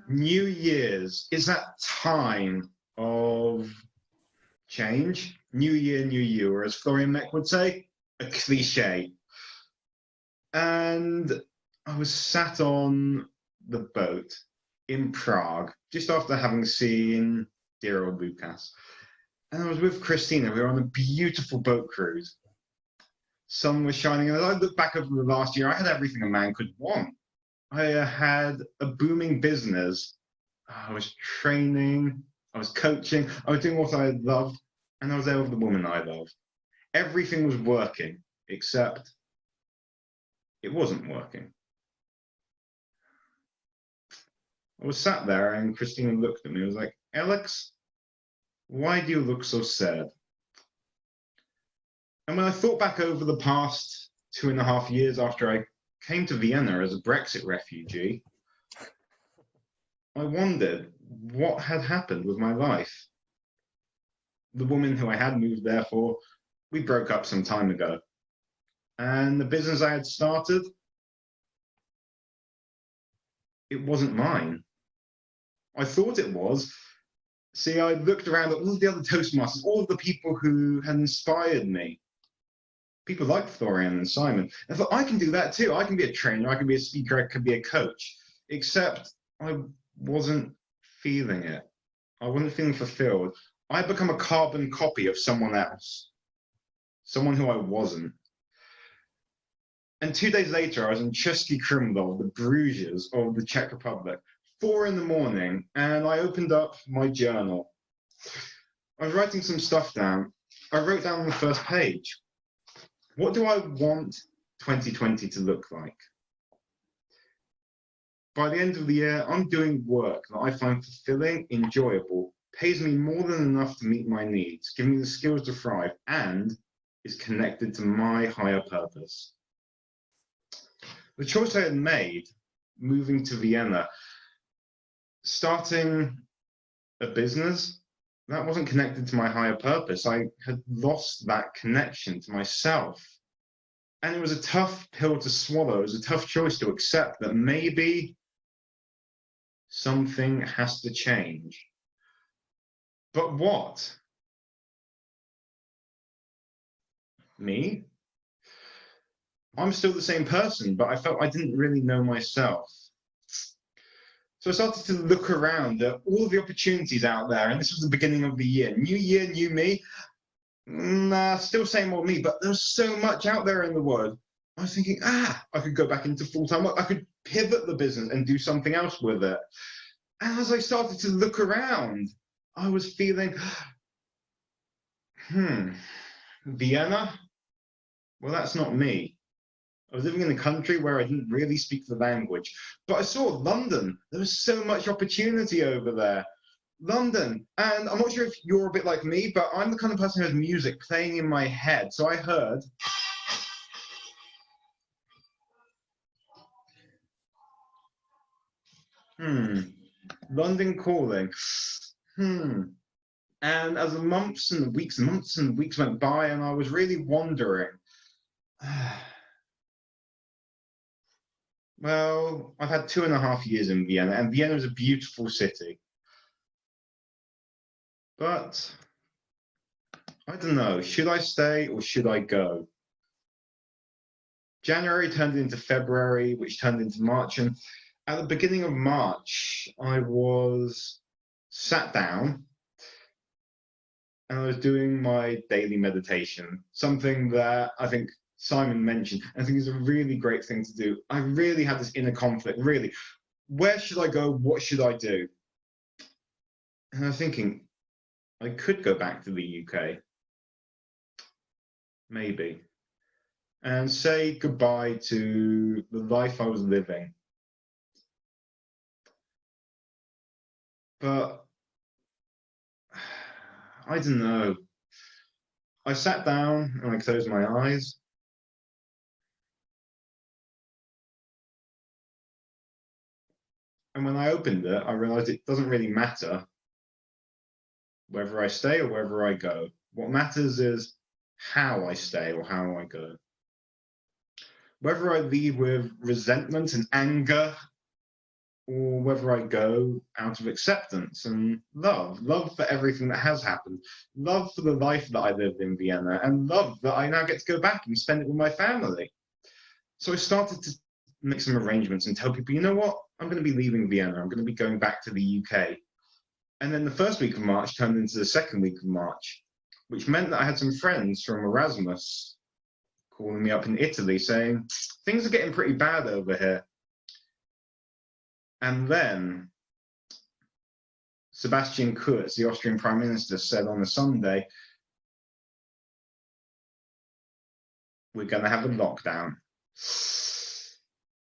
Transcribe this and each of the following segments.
New Year's is that time of change. New year, new you, or as Florian Meck would say, a cliche. And I was sat on the boat in Prague just after having seen dear old Lukas. And I was with Christina. We were on a beautiful boat cruise. Sun was shining, and as I look back over the last year, I had everything a man could want. I had a booming business. I was training, I was coaching, I was doing what I loved, and I was there with the woman I loved. Everything was working, except it wasn't working. I was sat there, and Christina looked at me and was like, Alex, why do you look so sad? And when I thought back over the past 2.5 years after I came to Vienna as a Brexit refugee, I wondered what had happened with my life. The woman who I had moved there for, we broke up some time ago. And the business I had started, it wasn't mine. I thought it was. See, I looked around at all of the other Toastmasters, all of the people who had inspired me. People like Florian and Simon. I thought, I can do that too. I can be a trainer, I can be a speaker, I can be a coach. Except I wasn't feeling it. I wasn't feeling fulfilled. I'd become a carbon copy of someone else. Someone who I wasn't. And 2 days later, I was in Český Krumlov, the Bruges of the Czech Republic, 4 in the morning, and I opened up my journal. I was writing some stuff down. I wrote down on the first page, what do I want 2020 to look like? By the end of the year, I'm doing work that I find fulfilling, enjoyable, pays me more than enough to meet my needs, give me the skills to thrive, and is connected to my higher purpose. The choice I had made, moving to Vienna, starting a business, that wasn't connected to my higher purpose. I had lost that connection to myself. And it was a tough pill to swallow. It was a tough choice to accept that maybe something has to change. But what? Me? I'm still the same person, but I felt I didn't really know myself. So I started to look around at all of the opportunities out there, and this was the beginning of the year. New year, new me. Nah, still same old me, but there was so much out there in the world. I was thinking, I could go back into full-time work. I could pivot the business and do something else with it. And as I started to look around, I was feeling, Vienna? Well, that's not me. I was living in a country where I didn't really speak the language. But I saw London. There was so much opportunity over there. London. And I'm not sure if you're a bit like me, but I'm the kind of person who has music playing in my head. So I heard... London calling. And as the months and the weeks went by, and I was really wondering... Well, I've had 2.5 years in Vienna, and Vienna is a beautiful city. But I don't know, should I stay or should I go? January turned into February, which turned into March. And at the beginning of March, I was sat down and I was doing my daily meditation, something that I think Simon mentioned. I think it's a really great thing to do. I really had this inner conflict, really. Where should I go? What should I do? And I was thinking, I could go back to the UK. Maybe. And say goodbye to the life I was living. But I don't know. I sat down and I closed my eyes. And when I opened it, I realized it doesn't really matter whether I stay or whether I go. What matters is how I stay or how I go. whether I leave with resentment and anger, or whether I go out of acceptance and love for everything that has happened, love for the life that I lived in Vienna, and love that I now get to go back and spend it with my family. So I started to make some arrangements and tell people, you know what, I'm going to be leaving Vienna, I'm going to be going back to the UK. And then the first week of March turned into the second week of March, which meant that I had some friends from Erasmus calling me up in Italy saying, things are getting pretty bad over here. And then Sebastian Kurz, the Austrian Prime Minister, said on a Sunday, we're going to have a lockdown.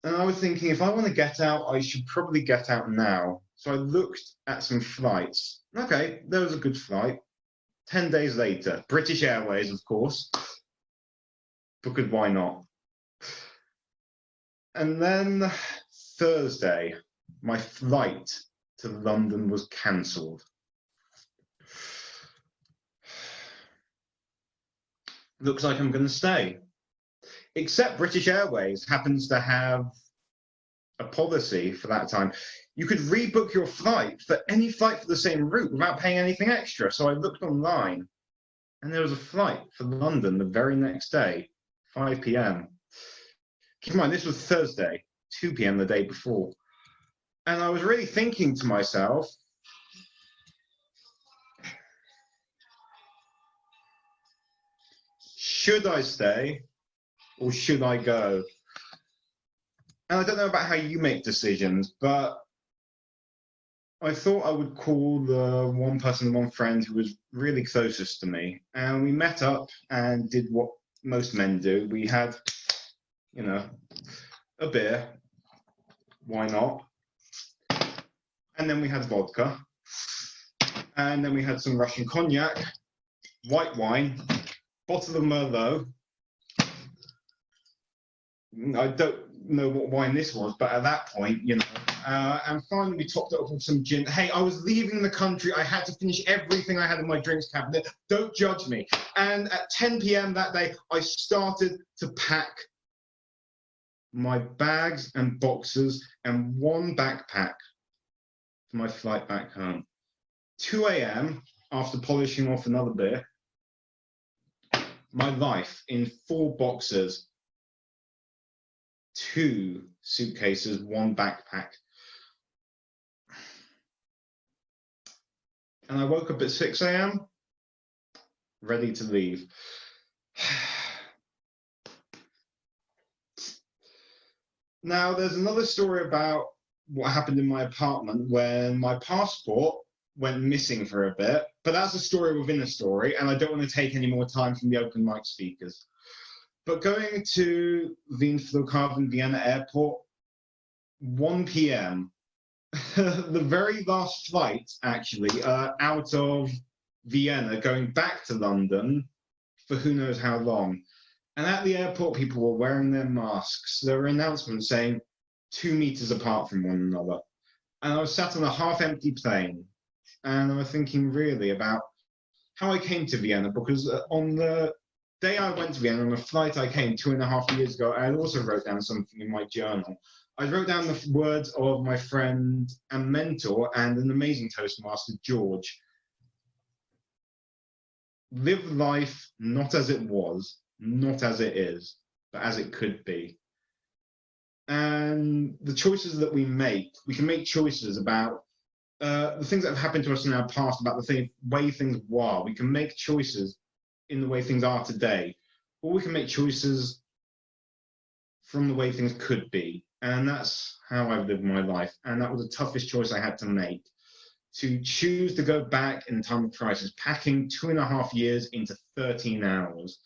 And I was thinking, if I want to get out, I should probably get out now. So I looked at some flights. Okay, there was a good flight. 10 days later, British Airways, of course, because why not? And then Thursday, my flight to London was cancelled. Looks like I'm going to stay. Except British Airways happens to have a policy for that time. You could rebook your flight for any flight for the same route without paying anything extra. So I looked online and there was a flight for London the very next day, 5 p.m. Keep in mind, this was Thursday, 2 p.m. the day before. And I was really thinking to myself, should I stay or should I go? And I don't know about how you make decisions, but I thought I would call the one person, one friend who was really closest to me. And we met up and did what most men do. We had, you know, a beer. Why not? And then we had vodka. And then we had some Russian cognac, white wine, bottle of Merlot. I don't know what wine this was, but at that point, you know, and finally we topped it up with some gin. Hey, I was leaving the country. I had to finish everything I had in my drinks cabinet. Don't judge me. And at 10 p.m. that day, I started to pack my bags and boxes and one backpack for my flight back home. 2 a.m. after polishing off another beer, my life in 4 boxes, 2 suitcases, 1 backpack. And I woke up at 6 a.m. ready to leave. Now, there's another story about what happened in my apartment when my passport went missing for a bit, but that's a story within a story, and I don't want to take any more time from the open mic speakers. But going to Wien Flughafen, Vienna Airport, 1 p.m., the very last flight, actually, out of Vienna, going back to London for who knows how long. And at the airport, people were wearing their masks. There were announcements saying 2 meters apart from one another. And I was sat on a half-empty plane, and I was thinking really about how I came to Vienna, because on the day I went to Vienna, on the flight I came 2.5 years ago, I also wrote down something in my journal. I wrote down the words of my friend and mentor and an amazing Toastmaster, George. Live life not as it was, not as it is, but as it could be. And the choices that we can make choices about the things that have happened to us in our past, about the way things were. We can make choices in the way things are today, or we can make choices from the way things could be. And that's how I've lived my life. And that was the toughest choice I had to make, to choose to go back in time of crisis, packing 2.5 years into 13 hours.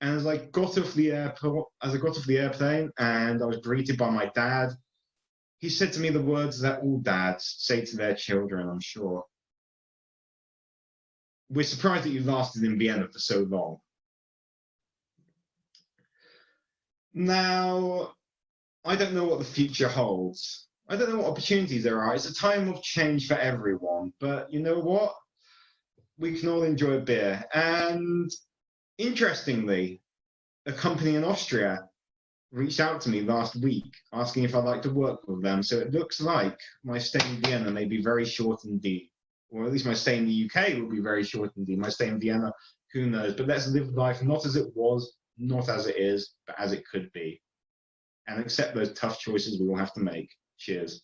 And as I got off the airplane and I was greeted by my dad, he said to me the words that all dads say to their children, I'm sure. We're surprised that you lasted in Vienna for so long. Now, I don't know what the future holds. I don't know what opportunities there are. It's a time of change for everyone. But you know what? We can all enjoy a beer. And interestingly, a company in Austria reached out to me last week asking if I'd like to work with them. So it looks like my stay in Vienna may be very short indeed. Or at least my stay in the UK will be very short indeed. My stay in Vienna, who knows? But let's live life not as it was, not as it is, but as it could be. And accept those tough choices we will have to make. Cheers.